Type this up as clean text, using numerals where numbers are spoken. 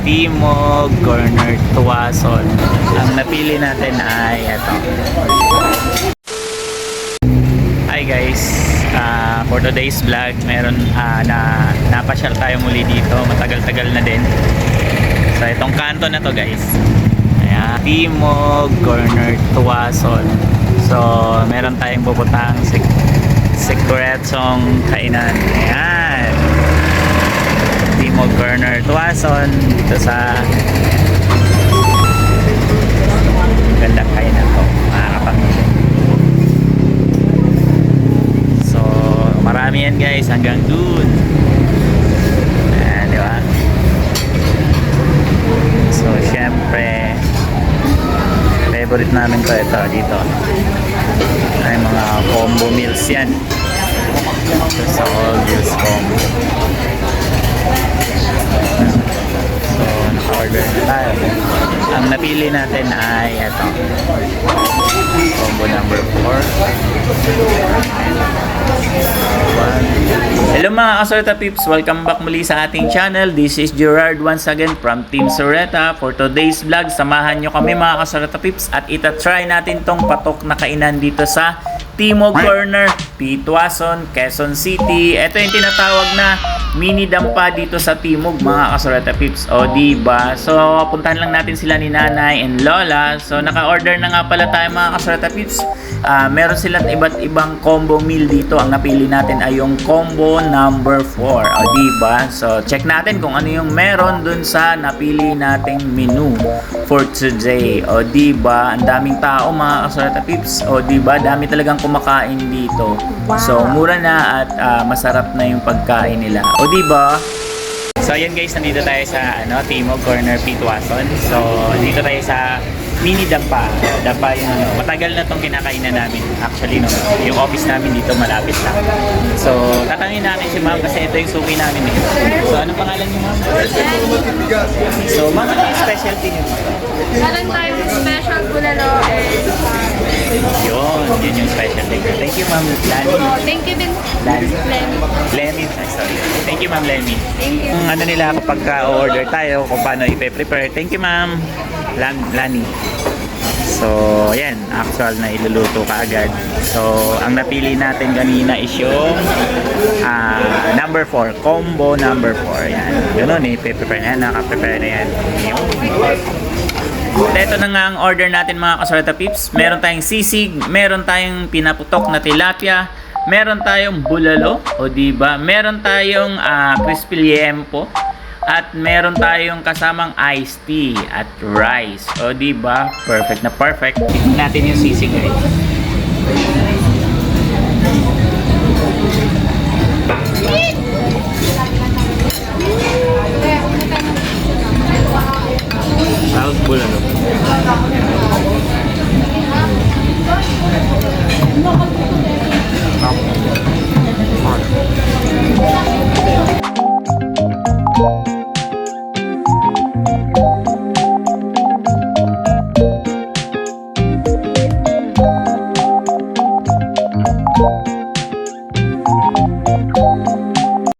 Timog Corner Tuason. Ang napili natin ay ito. Hi guys, for today's vlog meron napasyal tayo muli dito, matagal-tagal na din. So itong kanto na to guys, ayan, Timog Corner Tuason. So meron tayong puputang sekuretsong kainan. Ayan, Timog Corner Tuason, dito sa gandang kainan to, mga kapamilya. So marami yan guys, hanggang dun. Ayan, di ba? So syempre favorite namin to, ito dito ay mga combo meals yan. Ito sa all meals combo. So naka-order na tayo. Ang napili natin ay ito, combo number 4. Hello mga Kasoreta Pips, welcome back muli sa ating channel. This is Gerard once again from Team Soreta. For today's vlog, samahan nyo kami mga Kasoreta Pips at itatry natin tong patok na kainan dito sa Timog Corner, Tuason, Quezon City. Ito yung tinatawag na mini dampa dito sa Timog mga Kasoreta Pips. O diba? So puntahan lang natin sila ni Nanay and Lola. So naka-order na nga pala tayo mga Kasoreta Pips. Meron silang iba't ibang combo meal dito. Ang napili natin ay yung combo number 4. O diba? So check natin kung ano yung meron dun sa napili nating menu for today. O diba? Ang daming tao mga Kasoreta Pips. O diba? Dami talagang kumakain dito. So mura na at masarap na yung pagkain nila. O diba? So ayan guys, nandito tayo sa Timog Corner, Tuason. So dito tayo sa mini dampa. Dampa yung matagal na tong kinakainan namin. Actually yung office namin dito malapit lang. So tatangin natin si ma'am kasi ito yung suki namin eh. So anong pangalan niyo ma'am? So ma'am, ano yung specialty niyo? Meron tayong special bulalo and Yun yung specialty. Thank you ma'am Lani. thank you din. Lani. Lemon. Lemmy. Ay, sorry. Thank you ma'am Lemmy. Thank you. Kung ano nila kapag order tayo, kung paano i-prepare. Thank you ma'am Lani. So, ayan, actual na iluluto ka agad. So, ang napili natin kanina is yung number 4, combo number 4. Ayan, yun i-prepare na yan, naka-prepare na yan. Ito na nga ang order natin mga Kasoreta Pips. Meron tayong sisig, meron tayong pinaputok na tilapia, meron tayong bulalo, o diba? Meron tayong crispy liempo, at meron tayong kasamang iced tea at rice. O diba? Perfect na perfect. Tignan natin yung sisig guys.